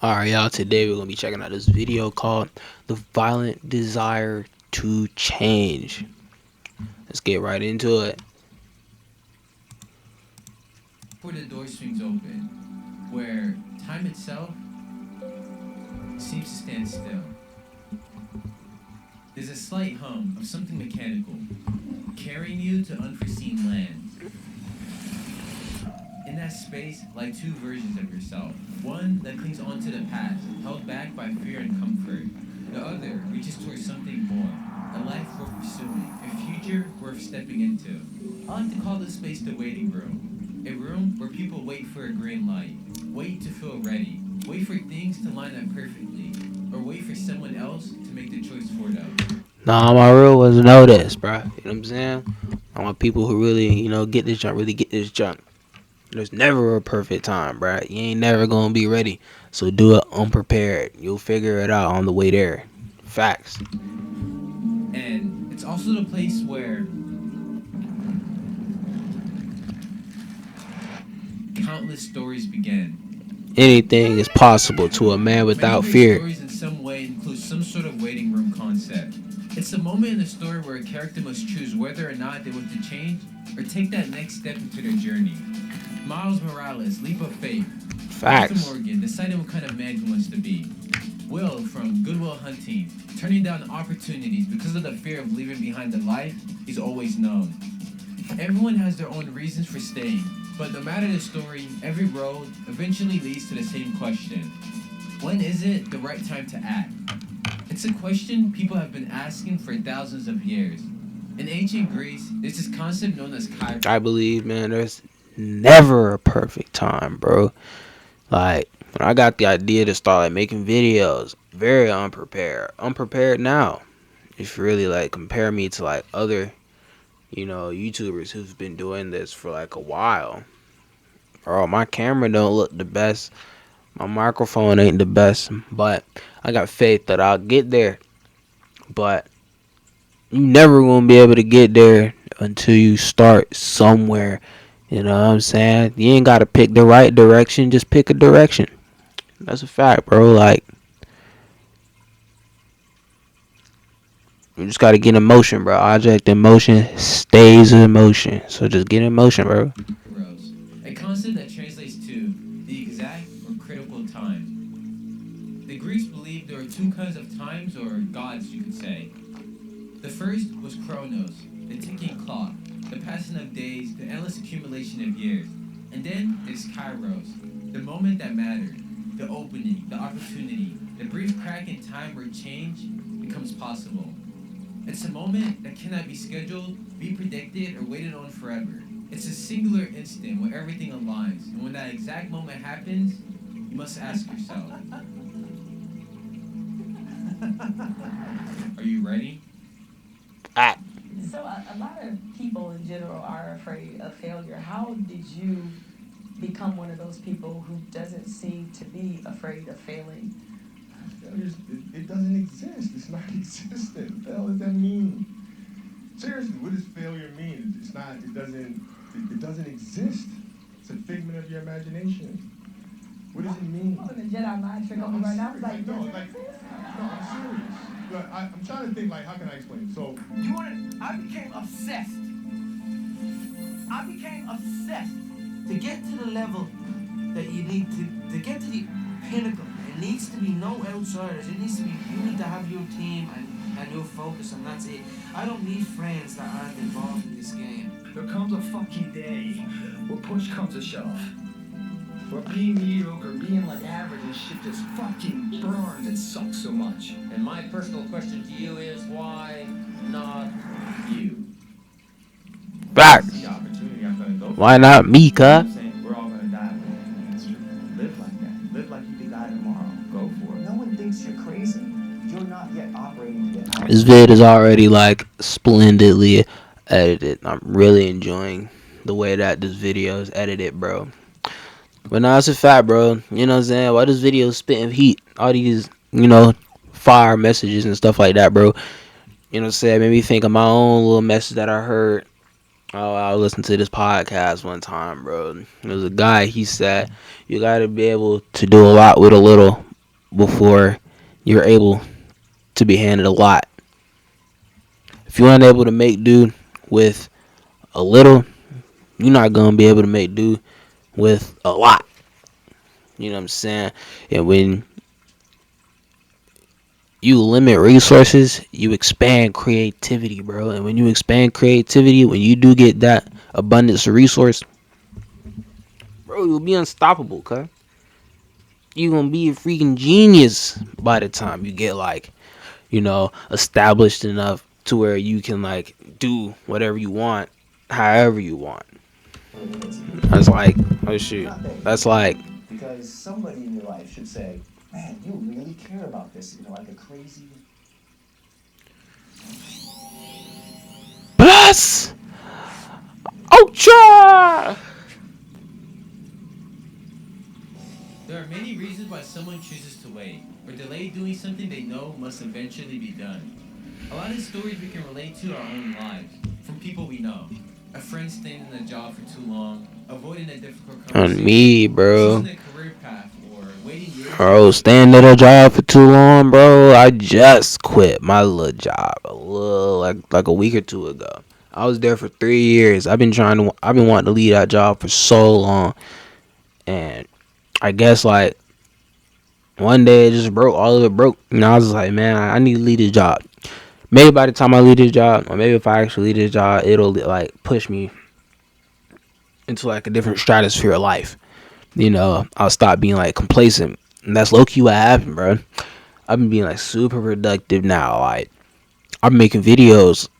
Alright, y'all, today we're going to be checking out this video called The Violent Desire to Change. Let's get right into it. Before the door swings open, where time itself seems to stand still. There's a slight hum of something mechanical, carrying you to unforeseen lands. In that space lie two versions of yourself. One that clings onto the past, held back by fear and comfort. The other reaches towards something more, a life worth pursuing, a future worth stepping into. I like to call this space the waiting room. A room where people wait for a green light, wait to feel ready, wait for things to line up perfectly, or wait for someone else to make the choice for them. Nah, my rule was know this, bro. You know what I'm saying? I want people who really, get this junk, really get this junk. There's never a perfect time, bro. You ain't never going to be ready. So do it unprepared. You'll figure it out on the way there. Facts. And it's also the place where countless stories begin. Anything is possible to a man without Many fear. stories in some way include some sort of waiting room concept. It's a moment in the story where a character must choose whether or not they want to change or take that next step into their journey. Miles Morales, Leap of Faith. Facts. Arthur Morgan, deciding what kind of man he wants to be. Will from Good Will Hunting, turning down opportunities because of the fear of leaving behind the life he's always known. Everyone has their own reasons for staying, but no matter the story, every road eventually leads to the same question. When is it the right time to act? It's a question people have been asking for thousands of years. In ancient Greece, there's this concept known as kairos. I believe, man, there's never a perfect time, bro. Like, when I got the idea to start making videos, very unprepared now. If you really compare me to other YouTubers who've been doing this for a while, bro, my camera don't look the best, my microphone ain't the best, but I got faith that I'll get there. But you never gonna be able to get there until you start somewhere. You know what I'm saying? You ain't gotta pick the right direction, just pick a direction. That's a fact, bro. You just gotta get in motion, bro. Object in motion stays in motion. So just get in motion, bro. A concept that translates to the exact or critical time. The Greeks believed there were two kinds of times, or gods, you could say. The first was Chronos, the ticking clock, the passing of days, the endless accumulation of years. And then there's Kairos, the moment that mattered, the opening, the opportunity, the brief crack in time where change becomes possible. It's a moment that cannot be scheduled, be predicted, or waited on forever. It's a singular instant where everything aligns, and when that exact moment happens, you must ask yourself, are you ready? So a lot of people in general are afraid of failure. How did you become one of those people who doesn't seem to be afraid of failing? It doesn't exist. It's not existent. What the hell does that mean? Seriously, what does failure mean? It's not. It doesn't exist. It's a figment of your imagination. What does it mean? I'm pulling a Jedi mind trick on me right now. I'm like, No, does it like, exist? no, I'm serious. But I'm trying to think, how can I explain it? So, I became obsessed. I became obsessed. To get to the level that you need to get to the pinnacle, it needs to be no outsiders. It needs to be, you need to have your team and your focus, and that's it. I don't need friends that aren't involved in this game. There comes a fucking day where push comes to shove. Where being mediocre, being average and shit just fucking burns and sucks so much. And my personal question to you is, why not you? Back. the opportunity I'm gonna go for. Why not me, cuh? I'm saying we're all gonna die. Live like that. Live like you could die tomorrow. Go for it. No one thinks you're crazy. You're not yet operating to the This vid is already splendidly edited. I'm really enjoying the way that this video is edited, bro. But now it's a fact, bro. You know what I'm saying? Why this video spitting heat? All these, fire messages and stuff like that, bro. You know what I'm saying? Made me think of my own little message that I heard. Oh, I listened to this podcast one time, bro. There was a guy, he said, you gotta be able to do a lot with a little. before you're able to be handed a lot. If you're unable to make do with a little, you're not gonna be able to make do with a lot. You know what I'm saying? And when you limit resources, you expand creativity, bro. And when you expand creativity, when you do get that abundance of resource, bro, you'll be unstoppable, cuz. You gonna be a freaking genius by the time you get like, established enough to where you can like do whatever you want, however you want. That's like, oh shoot. Not that That's easy. like, Because somebody in your life should say, man, you really care about this, like a crazy. plus ultra. There are many reasons why someone chooses to wait or delay doing something they know must eventually be done. A lot of stories we can relate to our own lives from people we know. A friend staying in a job for too long, avoiding a difficult On me, conversation, bro. choosing a career path, or waiting years to Bro, build a staying at dream. a job for too long, bro. I just quit my little job a little like a week or two ago. I was there for 3 years. I've been wanting to leave that job for so long, and I guess like one day it just broke. All of it broke, and I was just like, man, I need to leave this job. Maybe by the time I leave this job, or maybe if I actually leave this job, it'll like push me into like a different stratosphere of life. I'll stop being like complacent, and that's low key what happened, bro. I've been being like super productive now. Like I'm making videos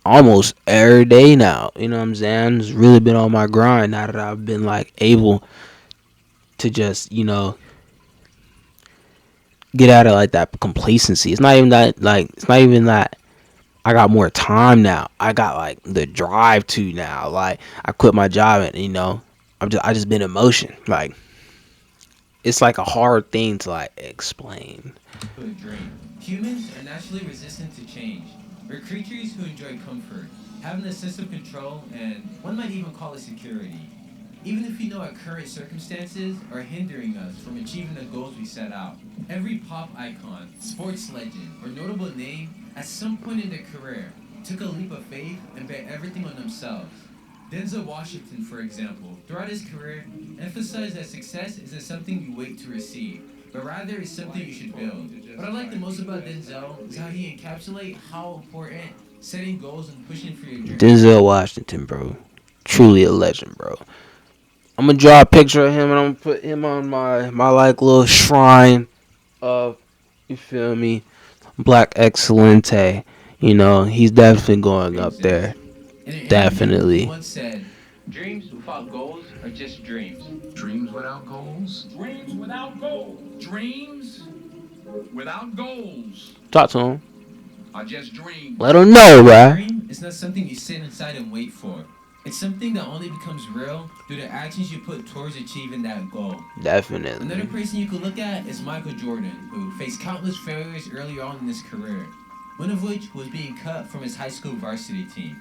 almost every day now. You know what I'm saying? It's really been on my grind now that I've been like able to just get out of like that complacency. It's not even that I got more time now. I got like the drive to now. Like I quit my job and I just been in motion. Like it's like a hard thing to like explain. A dream. Humans are naturally resistant to change. We're creatures who enjoy comfort, having a sense of control, and one might even call it security. Even if we know our current circumstances are hindering us from achieving the goals we set out. Every pop icon, sports legend, or notable name at some point in their career took a leap of faith and bet everything on themselves. Denzel Washington, for example, throughout his career, emphasized that success isn't something you wait to receive, but rather it's something you should build. What I like the most about Denzel is how he encapsulates how important setting goals and pushing for your dreams. Denzel Washington, bro, truly a legend, bro. I'm gonna draw a picture of him and I'm gonna put him on my like little shrine of, you feel me, Black Excellente. He's definitely going up there. Exist. In an interview, he Definitely. once said, "Dreams without goals are just dreams." Dreams without goals? Dreams without goals. Dreams without goals Talk to him. are just dreams. Let him know, A bruh. dream is not something you sit inside and wait for. It's something that only becomes real through the actions you put towards achieving that goal. Another Definitely. person you could look at is Michael Jordan, who faced countless failures early on in his career, one of which was being cut from his high school varsity team.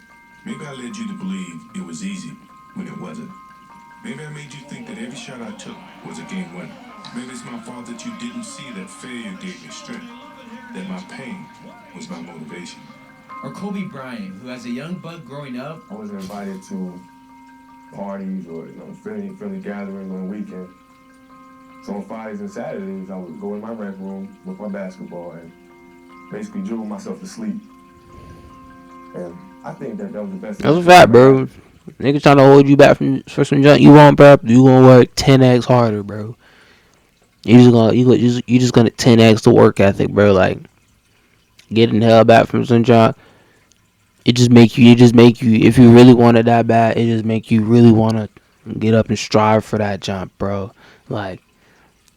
Maybe I led you to believe it was easy when it wasn't. Maybe I made you think that every shot I took was a game winner. Maybe it's my fault that you didn't see that failure gave me strength, that my pain was my motivation. Or Kobe Bryant, who as a young buck growing up, I wasn't invited to parties or friendly gatherings on the weekend. So on Fridays and Saturdays, I would go in my rec room with my basketball and basically dribble myself to sleep. And I think that was the best. That's a fact, bro. Niggas trying to hold you back for some junk you want, bro. You gonna work 10x harder, bro. You just gonna 10x the work ethic, bro. Like getting held back from some junk. It just make you. If you really want it that bad, it just make you really want to get up and strive for that jump, bro. Like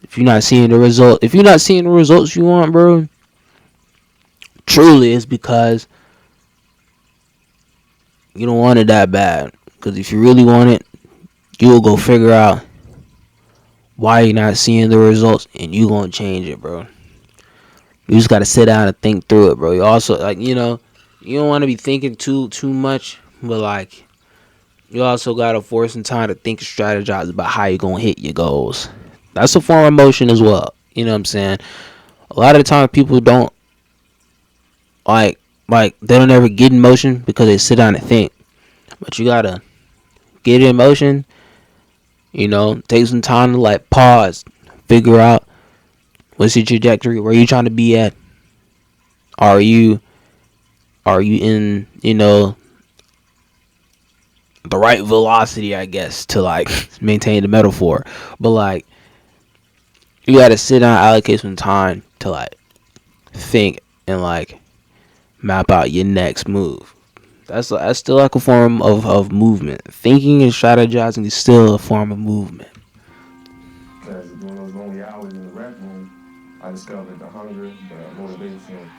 if you're not seeing the results you want, bro, truly it's because you don't want it that bad. Because if you really want it, you'll go figure out why you're not seeing the results, and you gonna change it, bro. You just gotta sit down and think through it, bro. You also you don't want to be thinking too much, but like you also gotta force some time to think and strategize about how you gonna hit your goals. That's a form of motion as well. You know what I'm saying? A lot of the time people don't like they don't ever get in motion because they sit down and think. But you gotta get in motion, take some time to like pause, figure out what's your trajectory, where you trying to be at. Are you in, the right velocity, I guess, to like maintain the metaphor. But like you gotta sit down, allocate some time to like think and like map out your next move. That's still like a form of movement. Thinking and strategizing is still a form of movement. Because during those lonely hours in the rec room, I discovered the hunger, the motivation,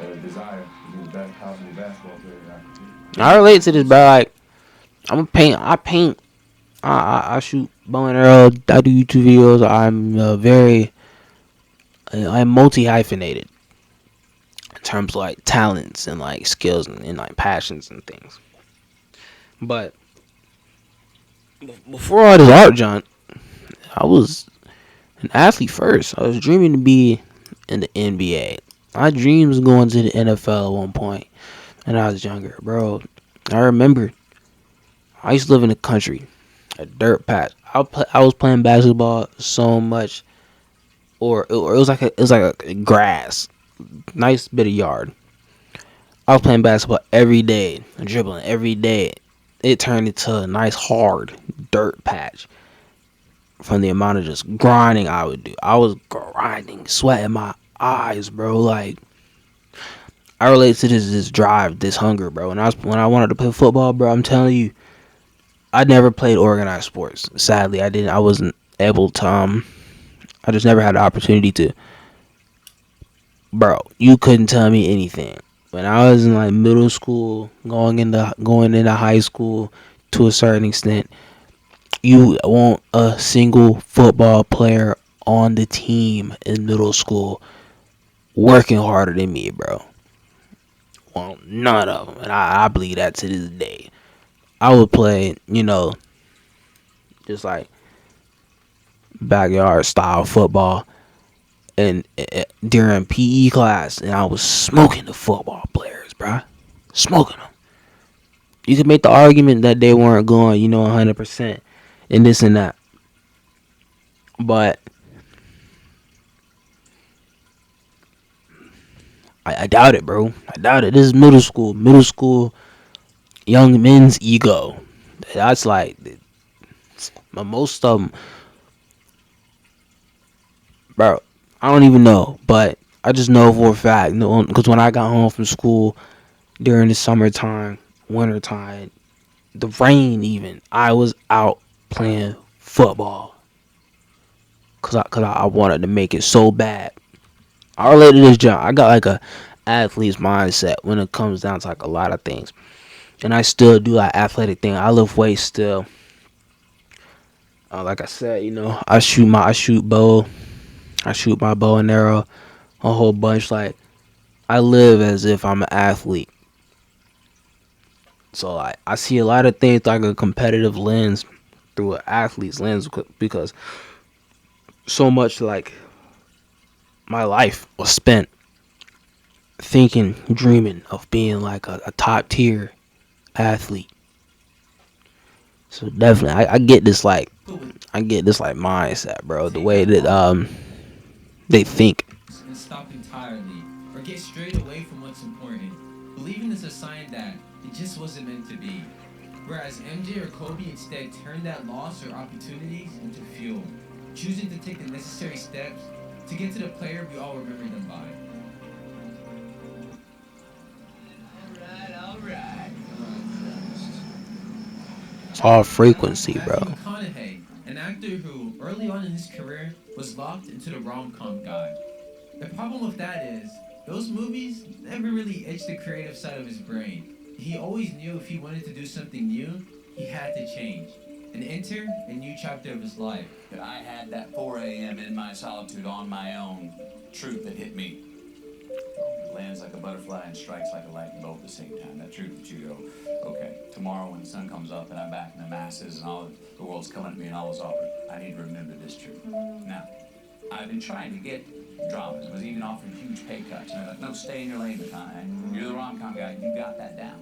and the desire to be the best possible basketball player that I could be. I relate to this, bro. Like I paint, I shoot bow and arrow, I do YouTube videos. I'm multi hyphenated in terms of like talents and like skills and like passions and things. But before all this art, John, I was an athlete first. I was dreaming to be in the NBA. My dream was going to the NFL at one point when I was younger, bro. I remember I used to live in the country, a dirt patch. I was playing basketball so much, or it was like a grass, nice bit of yard. I was playing basketball every day, dribbling every day. It turned into a nice hard dirt patch from the amount of just grinding I would do. I was grinding, sweat in my eyes, bro. Like I relate to this drive, this hunger, bro. When I wanted to play football, bro, I'm telling you, I never played organized sports. Sadly, I didn't. I wasn't able to. I just never had the opportunity to. Bro, you couldn't tell me anything. When I was in like middle school, going into high school, to a certain extent, you want a single football player on the team in middle school working harder than me, bro. Well, none of them, and I believe that to this day. I would play, just like backyard style football, and during PE class, and I was smoking the football players, bro, smoking them. You could make the argument that they weren't going, 100%, and this and that, but I doubt it, bro. I doubt it. This is middle school. Middle school, young men's ego. That's like most of them, bro. I don't even know, but I just know for a fact. Because when I got home from school during the summertime, wintertime, the rain, even I was out playing football. Cause I wanted to make it so bad. I relate to this job. I got like a athlete's mindset when it comes down to like a lot of things, and I still do like athletic thing. I lift weights still. Like I said, I shoot my bow and arrow, a whole bunch. Like I live as if I'm an athlete. So like I see a lot of things like a competitive lens through an athlete's lens because so much like my life was spent thinking, dreaming of being like a top tier athlete. So definitely, I get this like mindset, bro. The way that they think. And stop entirely, or get straight away from what's important. Believing is a sign that it just wasn't meant to be. Whereas MJ or Kobe instead turned that loss or opportunities into fuel, choosing to take the necessary steps to get to the player we all remember them by. All right. It's all frequency, bro. Matthew McConaughey, an actor who early on in his career was locked into the rom-com guy. The problem with that is, those movies never really itched the creative side of his brain. He always knew if he wanted to do something new, he had to change and enter a new chapter of his life. That I had that 4 a.m. in my solitude on my own truth that hit me. It lands like a butterfly and strikes like a lightning bolt at the same time. That truth that you go, okay, tomorrow when the sun comes up and I'm back in the masses and all the world's coming at me and all those offers, I need to remember this truth. Now, I've been trying to get dramas. I was even offering huge pay cuts. And they're like, no, stay in your lane, McConaughey. You're the rom-com guy. You got that down.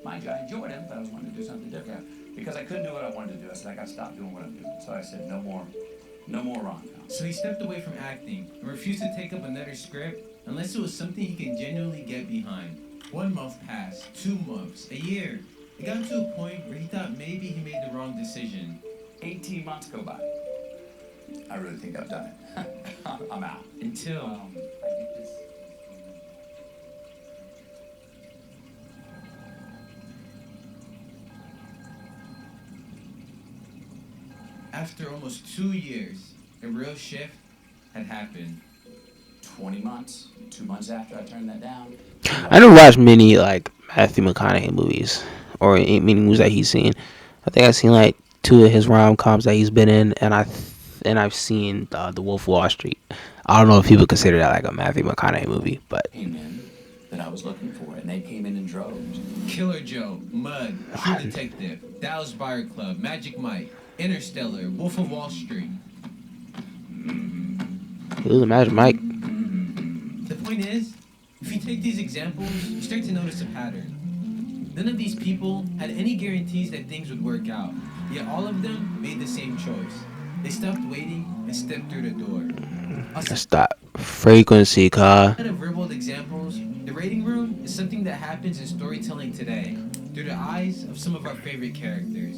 Mind you, I enjoyed him, but I was wanting to do something different. Because I couldn't do what I wanted to do. I said, I got to stop doing what I'm doing. So I said, no more rom-com. So he stepped away from acting and refused to take up another script unless it was something he can genuinely get behind. 1 month passed, 2 months, a year. It got to a point where he thought maybe he made the wrong decision. 18 months go by. I really think I've done it. I'm out. Until I get this. after almost 2 years, a real shift had happened. 20 months, 2 months after I turned that down. I never watched many like Matthew McConaughey movies or any movies that he's seen. I think I've seen like 2 of his rom coms that he's been in, and I've seen The Wolf of Wall Street. I don't know if people consider that like a Matthew McConaughey movie, but Came in that I was looking for, and they came in droves. Killer Joe, Mud, True Detective, Dallas Buyer Club, Magic Mike, Interstellar, Wolf of Wall Street. it was a Magic Mike. The point is, if you take these examples, you start to notice a pattern. None of these people had any guarantees that things would work out, yet all of them made the same choice. They stopped waiting and stepped through the door. That's that frequency, car. Out of real-world examples, the rating room is something that happens in storytelling today through the eyes of some of our favorite characters.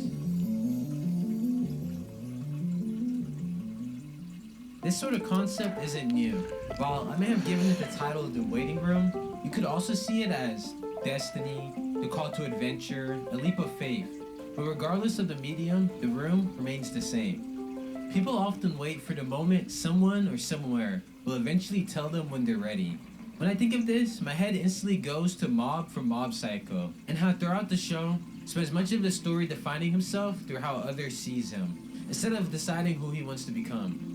This sort of concept isn't new. While I may have given it the title of The Waiting Room, you could also see it as destiny, the call to adventure, a leap of faith. But regardless of the medium, the room remains the same. People often wait for the moment someone or somewhere will eventually tell them when they're ready. When I think of this, my head instantly goes to Mob from Mob Psycho, and how throughout the show, spends much of the story defining himself through how others sees him, instead of deciding who he wants to become.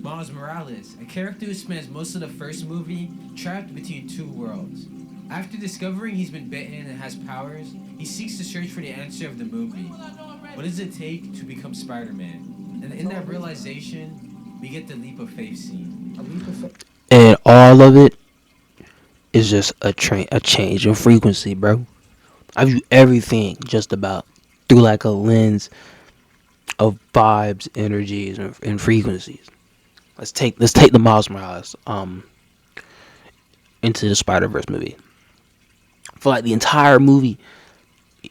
Miles Morales, a character who spends most of the first movie trapped between 2 worlds. After discovering he's been bitten and has powers, he seeks to search for the answer of the movie. What does it take to become Spider-Man? And in that realization, we get the leap of faith scene. And all of it is just a change in frequency, bro. I view everything just about through like a lens of vibes, energies, and frequencies. Let's take the Miles Morales into the Spider-Verse movie. For like the entire movie,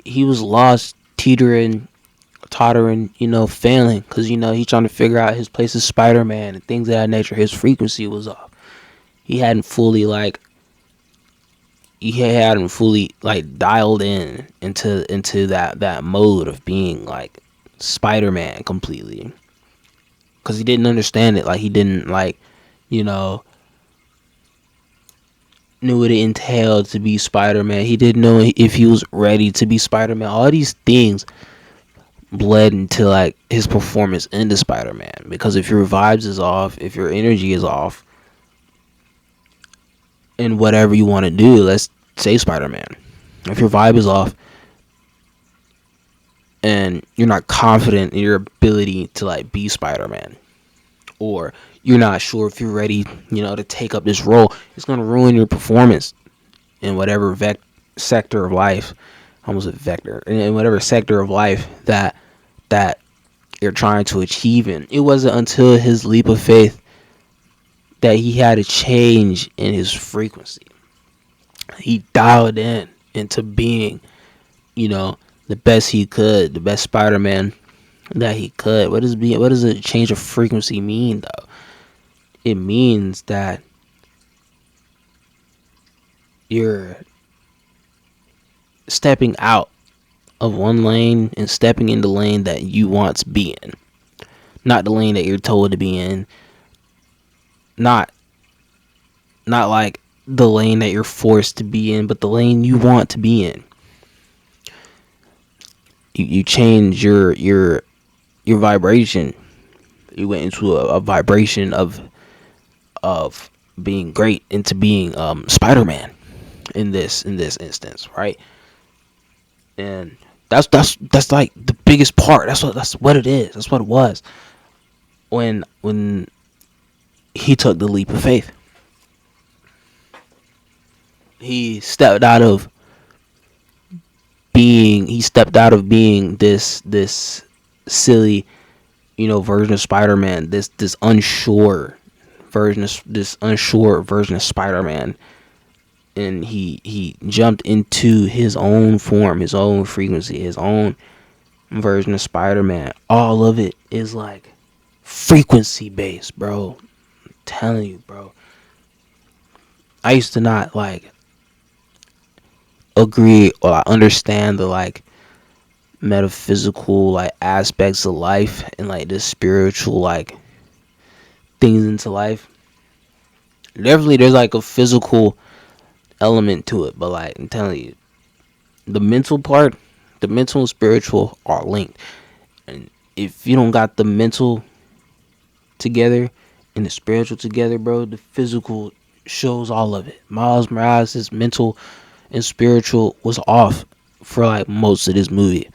he was lost, tottering, failing, because he's trying to figure out his place as Spider-Man and things of that nature. His frequency was off. He hadn't fully dialed into that mode of being like Spider-Man completely, because he didn't understand it. Like he didn't knew what it entailed to be Spider-Man. He didn't know if he was ready to be Spider-Man. All these things bled into like his performance into Spider-Man, because if your vibes is off, if your energy is off in whatever you want to do, let's say Spider-Man, if your vibe is off and you're not confident in your ability to like be Spider-Man, or you're not sure if you're ready to take up this role, it's going to ruin your performance in whatever sector of life, almost a vector, in whatever sector of life that you're trying to achieve in. It wasn't until his leap of faith that he had a change in his frequency. He dialed into being, the best he could, the best Spider-Man that he could. What does a change of frequency mean, though? It means that you're stepping out of one lane and stepping in the lane that you want to be in, not the lane that you're told to be in, not like the lane that you're forced to be in, but the lane you want to be in. You change your vibration. You went into a vibration of being great into being Spider-Man in this instance, right? And that's like the biggest part. That's what it is. That's what it was. when he took the leap of faith. He stepped out of being this silly, version of Spider-Man, this unsure version of Spider-Man, and he jumped into his own form, his own frequency, his own version of Spider-Man. All of it is like frequency based, bro. I'm telling you, bro. I used to not like agree or I understand the like metaphysical like aspects of life and like the spiritual like things into life. Definitely there's like a physical element to it, but like I'm telling you, the mental part, the mental and spiritual are linked. And if you don't got the mental together and the spiritual together, bro, the physical shows all of it. Miles Morales' mental and spiritual was off for like most of this movie.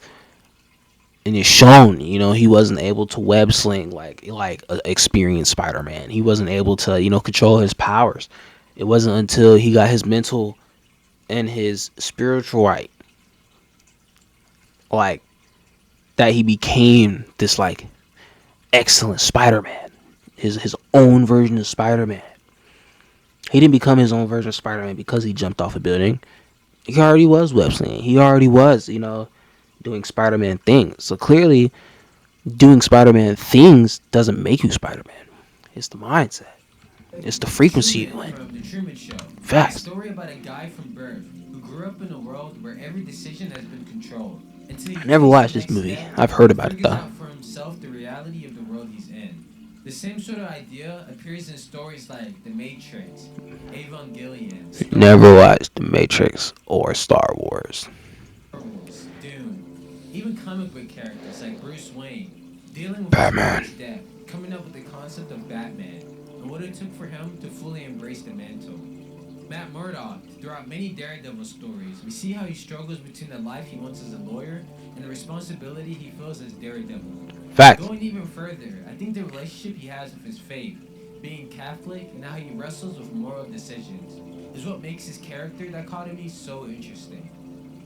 And it's shown, he wasn't able to web sling like a experienced Spider-Man. He wasn't able to, control his powers. It wasn't until he got his mental and his spiritual right, like that he became this like excellent Spider-Man. His own version of Spider-Man. He didn't become his own version of Spider-Man because he jumped off a building. He already was web slinging. He already was, doing Spider-Man things. So clearly, doing Spider-Man things doesn't make you Spider-Man. It's the mindset. It's the frequency you in. From The Truman Show. A Facts. story about a guy from birth who grew up in a world where every decision has been controlled. Until he I never takes watched the this next movie. step I've heard and about it figures though. out for himself the reality of the world he's in. The same sort of idea appears in stories like The Matrix, Evangelion, Star Never watched The Matrix or Star Wars. Wars, Dune, even comic book characters like Bruce Wayne, dealing with his Batman. mother's death, coming up with the concept of Batman, and what it took for him to fully embrace the mantle. Matt Murdock, throughout many Daredevil stories, we see how he struggles between the life he wants as a lawyer and the responsibility he feels as Daredevil. Facts. Going even further, I think the relationship he has with his faith, being Catholic and how he wrestles with moral decisions, is what makes his character dichotomy so interesting.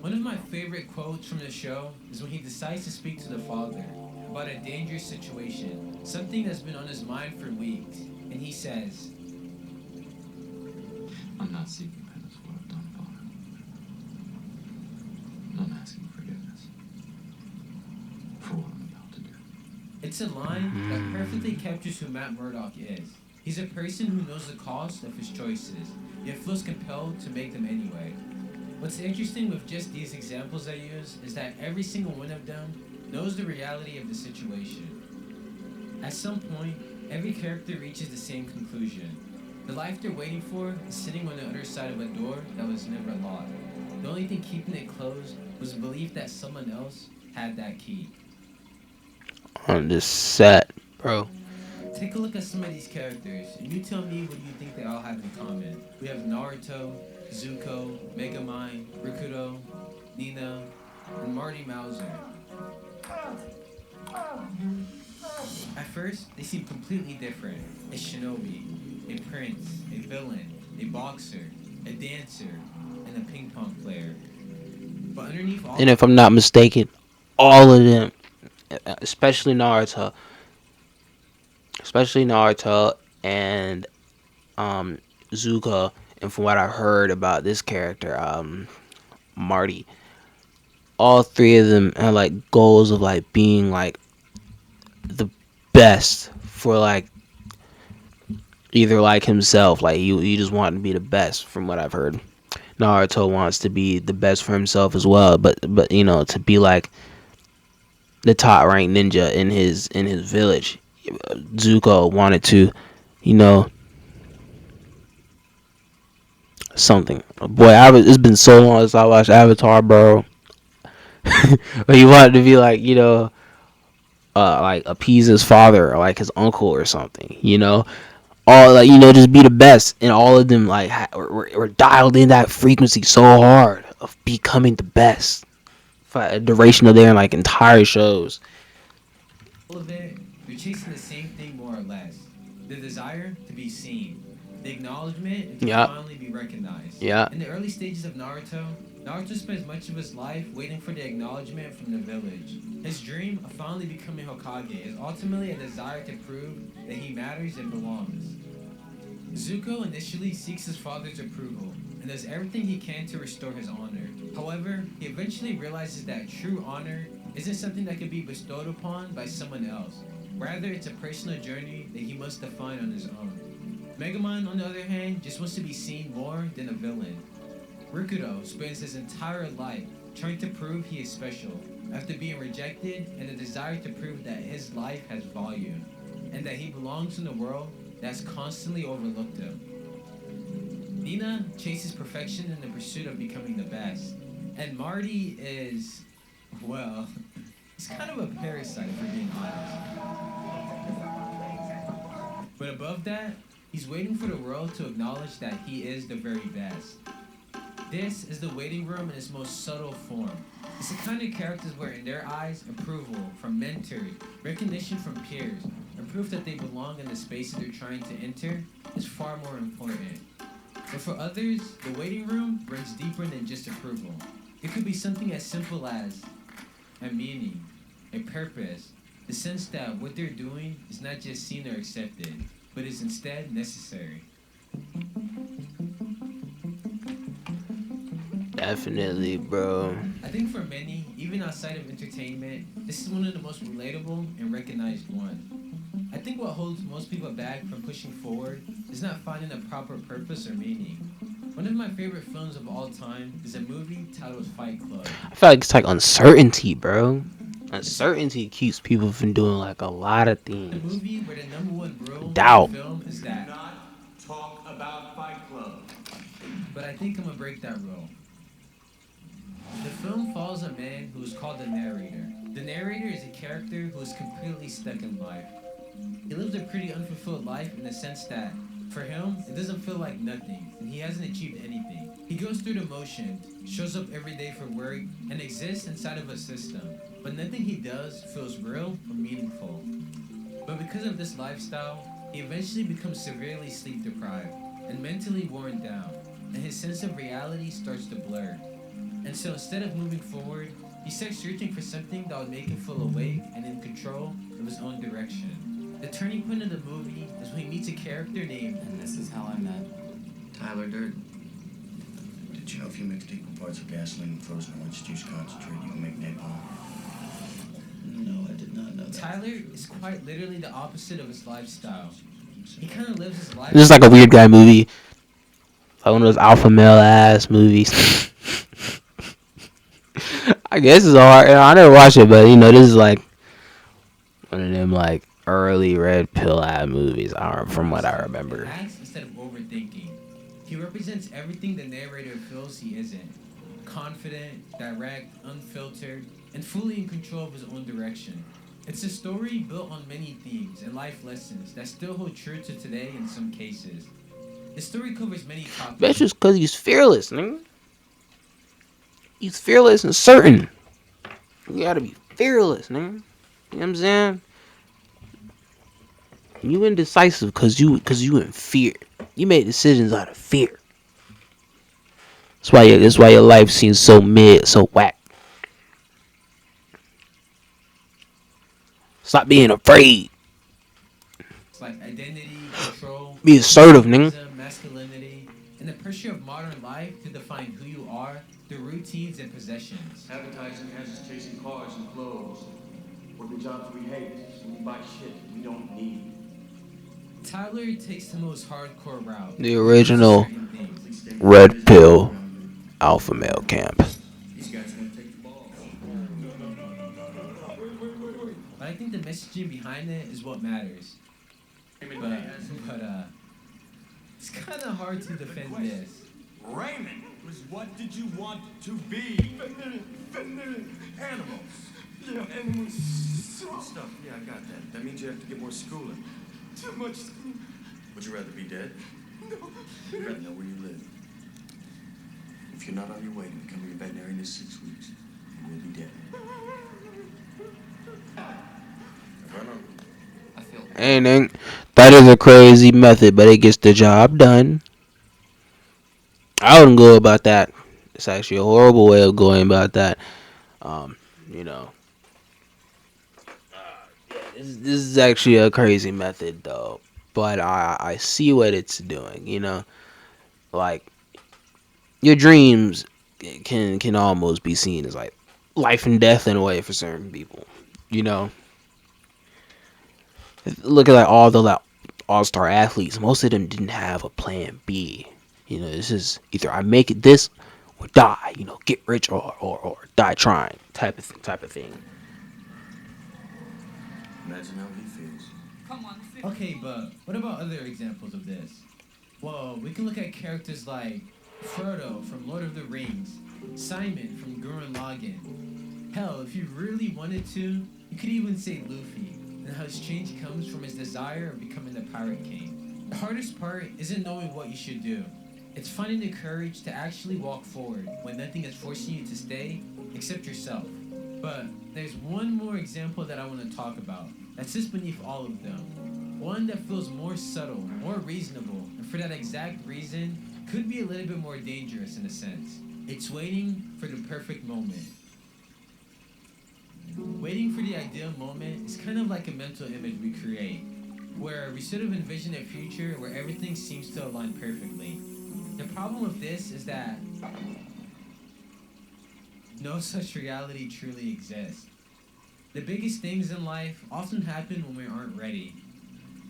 One of my favorite quotes from the show is when he decides to speak to the father about a dangerous situation, something that's been on his mind for weeks, and he says, I'm not seeking penance for what I've done, Father. I'm asking forgiveness for what I'm about to do. it's a line that perfectly captures who Matt Murdock is. He's a person who knows the cost of his choices, yet feels compelled to make them anyway. What's interesting with just these examples I use is that every single one of them knows the reality of the situation. At some point, every character reaches the same conclusion. The life they're waiting for is sitting on the other side of a door that was never locked. The only thing keeping it closed was the belief that someone else had that key. On this set, bro. Take a look at some of these characters, and you tell me what you think they all have in common. We have Naruto, Zuko, Megamind, Rikudo, Nina, and Marty Mauser. At first, they seem completely different. A shinobi, a prince, a villain, a boxer, a dancer, and a ping pong player. But underneath all And if I'm not mistaken, all of them, especially Naruto and Zuko, and from what I heard about this character, Marty, all three of them have like goals of like being like the best for like either like himself, like you just want to be the best from what I've heard. Naruto wants to be the best for himself as well, but to be like the top ranked ninja in his village. Zuko wanted to, you know, something. Boy, it's been so long since I watched Avatar, bro. But he wanted to be like, like appease his father or like his uncle or something, all like just be the best, and all of them like were dialed in that frequency so hard of becoming the best for a duration of their like entire shows. of it, they're chasing the same thing the desire to be seen, the acknowledgement, and to Yep. finally be recognized. Yeah. In the early stages of Naruto, Naruto spends much of his life waiting for the acknowledgement from the village. His dream of finally becoming Hokage is ultimately a desire to prove that he matters and belongs. Zuko initially seeks his father's approval and does everything he can to restore his honor. However, he eventually realizes that true honor isn't something that can be bestowed upon by someone else. Rather, it's a personal journey that he must define on his own. Megamind, on the other hand, just wants to be seen more than a villain. Rikudo spends his entire life trying to prove he is special, after being rejected and a desire to prove that his life has value, and that he belongs in a world that's constantly overlooked him. Nina chases perfection in the pursuit of becoming the best, and Marty is, well, he's kind of a parasite if we're being honest. But above that, he's waiting for the world to acknowledge that he is the very best. This is the waiting room in its most subtle form. It's the kind of characters where in their eyes, approval from mentors, recognition from peers, and proof that they belong in the spaces they're trying to enter is far more important. But for others, the waiting room runs deeper than just approval. It could be something as simple as a meaning, a purpose, the sense that what they're doing is not just seen or accepted, but is instead necessary. Definitely, bro. I think for many, even outside of entertainment, this is one of the most relatable and recognized ones. I think what holds most people back from pushing forward is not finding a proper purpose or meaning. One of my favorite films of all time is a movie titled Fight Club. I feel like it's like uncertainty, bro. Uncertainty keeps people from doing like a lot of The things. movie where the number one rule Doubt. in the film is that. Not talk about Fight Club. But I think I'm gonna break that rule. The film follows a man who is called the narrator. The narrator is a character who is completely stuck in life. He lives a pretty unfulfilled life in the sense that, for him, it doesn't feel like nothing, and he hasn't achieved anything. He goes through the motions, shows up every day for work, and exists inside of a system, but nothing he does feels real or meaningful. But because of this lifestyle, he eventually becomes severely sleep deprived and mentally worn down, and his sense of reality starts to blur. And so instead of moving forward, he starts searching for something that would make him feel awake and in control of his own direction. The turning point of the movie is when he meets a character named... And this is how I met Tyler Durden. Did you know if you mixed equal parts of gasoline and frozen orange juice concentrate, you can make napalm? No, I did not know that. Tyler is quite literally the opposite of his lifestyle. He kind of lives his life... This is like a weird guy movie. Like one of those alpha male ass movies. I guess it's hard. I never watched it, but you know, this is like one of them like early red pill ad movies. From what I remember. Acts instead of overthinking. He represents everything the narrator feels he isn't. Confident, direct, unfiltered, and fully in control of his own direction. It's a story built on many themes and life lessons that still hold true to today in some cases. The story covers many topics. That's just because he's fearless, nigga. He's fearless and certain. You gotta be fearless, nigga. You know what I'm saying? You indecisive because you in fear. You made decisions out of fear. That's why your life seems so mid, so whack. Stop being afraid. It's like identity, control, Be assertive, nigga. masculinity, and the pressure of modern life to define who you are through routines and possessions. Advertising has us chasing cars and clothes. Working jobs we hate, so we buy shit we don't need. Tyler takes the most hardcore route. The original red pill alpha male camp. These guys are gonna take the ball. But I think the messaging behind it is what matters. But it's kind of hard to defend this. Raymond was what did you want to be? Animals. Yeah, animals. Stuff. Yeah, I got that. That means you have to get more schooling. Too much school. Would you rather be dead? No. You'd rather know where you live. If you're not on your way to becoming a veterinarian in 6 weeks, you will be dead. Run on. I feel ain't that is a crazy method, but it gets the job done. I wouldn't go about that. It's actually a horrible way of going about that. Um, you know, this is actually a crazy method though. But I see what it's doing. Like your dreams can almost be seen as like life and death in a way for certain people. You know, look at like all the like all-star athletes. Most of them didn't have a plan B. This is either I make it this or die. Get rich or die trying type of thing. Imagine how he feels. Okay, but what about other examples of this? Well, we can look at characters like Frodo from Lord of the Rings, Simon from Gurren Lagann. Hell, if you really wanted to, you could even say Luffy, and how his change comes from his desire of becoming the Pirate King. The hardest part isn't knowing what you should do. It's finding the courage to actually walk forward when nothing is forcing you to stay except yourself. But there's one more example that I want to talk about that sits beneath all of them. One that feels more subtle, more reasonable, and for that exact reason, could be a little bit more dangerous in a sense. It's waiting for the perfect moment. Waiting for the ideal moment is kind of like a mental image we create, where we sort of envision a future where everything seems to align perfectly. The problem with this is that no such reality truly exists. The biggest things in life often happen when we aren't ready.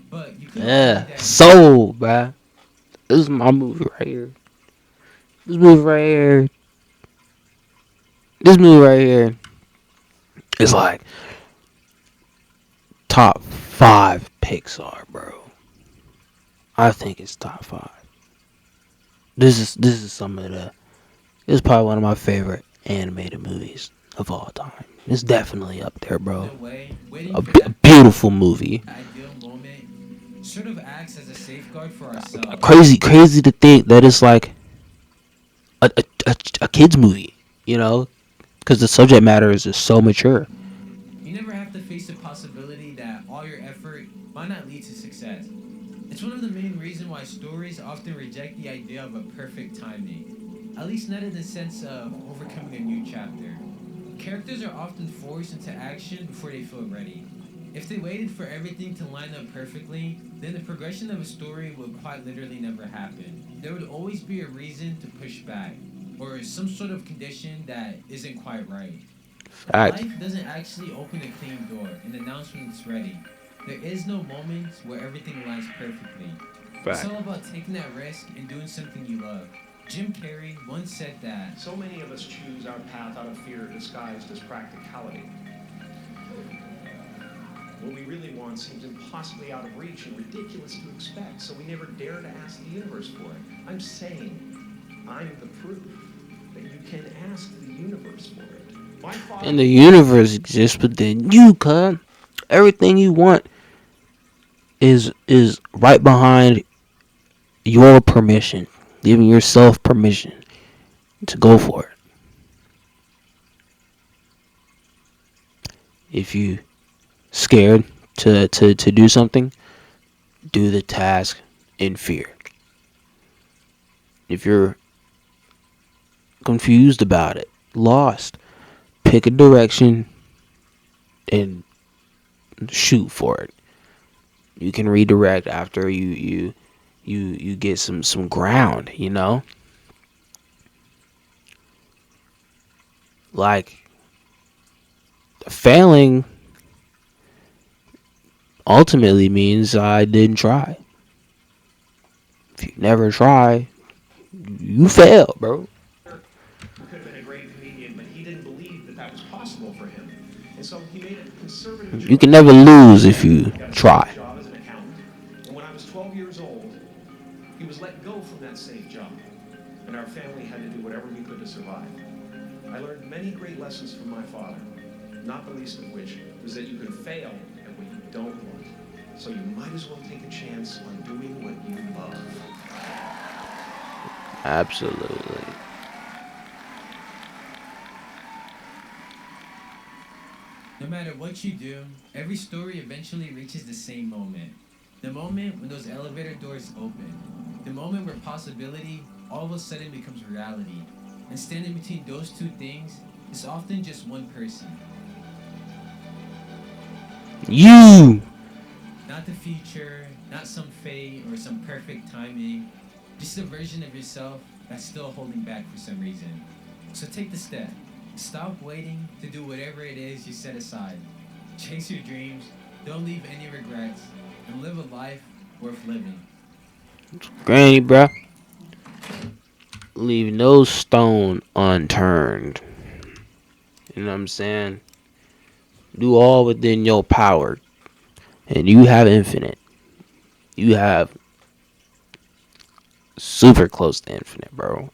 But you could argue Yeah, that soul, bruh. This is my movie right here. This movie right here. This movie right here is like top 5 Pixar, bro. I think it's top 5. This is some of the. This is probably one of my favorite animated movies of all time. It's definitely up there, in bro. a way, waiting A for that beautiful movie. ideal moment sort of acts as a safeguard for ourselves. Crazy to think that it's like a kids movie. Because the subject matter is just so mature. You never have to face the possibility that all your effort might not lead to success. It's one of the main reasons why stories often reject the idea of a perfect timing, at least not in the sense of overcoming a new chapter. Characters are often forced into action before they feel ready. If they waited for everything to line up perfectly, then the progression of a story would quite literally never happen. There would always be a reason to push back, or some sort of condition that isn't quite right. Fact. Life doesn't actually open a clean door and announce when it's ready. There is no moment where everything aligns perfectly. It's Fact. all about taking that risk and doing something you love. Jim Carrey once said that. So many of us choose our path out of fear disguised as practicality. What we really want seems impossibly out of reach and ridiculous to expect, so we never dare to ask the universe for it. I'm saying, I'm the proof that you can ask the universe for it. And the universe exists within you, cuz. Everything you want is right behind your permission. Giving yourself permission to go for it. If you scared to do something, do the task in fear. If you're confused about it, lost, pick a direction and shoot for it. You can redirect after you get some ground. Like failing ultimately means I didn't try. If you never try, you fail, bro. Could have been a great comedian, but he didn't believe that that was possible for him. And so he made a conservative You can choice. never lose if you Got a try. safe job as an accountant. And when I was 12 years old, he was let go from that safe job. And our family had to do whatever we could to survive. I learned many great lessons from my father, not the least of which was that you can fail at what you don't want. So you might as well take a chance on doing what you love. Absolutely. 。No matter what you do, every story eventually reaches the same moment. The moment when those elevator doors open. The moment where possibility all of a sudden becomes reality. And standing between those two things is often just one person. You. Not the future, not some fate or some perfect timing. Just a version of yourself that's still holding back for some reason. So take the step. Stop waiting to do whatever it is you set aside. Chase your dreams, don't leave any regrets, and live a life worth living. Granny, bruh. Leave no stone unturned. You know what I'm saying? Do all within your power. And you have infinite. You have super close to infinite, bro.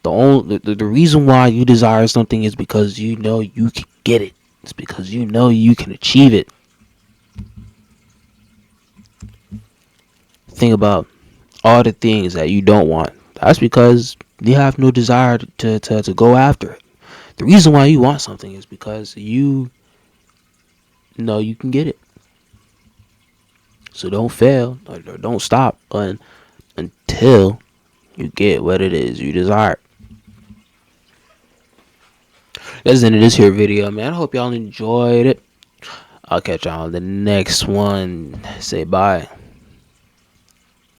The reason why you desire something is because you know you can get it. It's because you know you can achieve it. Think about all the things that you don't want. That's because you have no desire to go after it. The reason why you want something is because you know you can get it. So don't fail or don't stop until you get what it is you desire. That's the end of this here video, man. I hope y'all enjoyed it. I'll catch y'all on the next one. Say bye.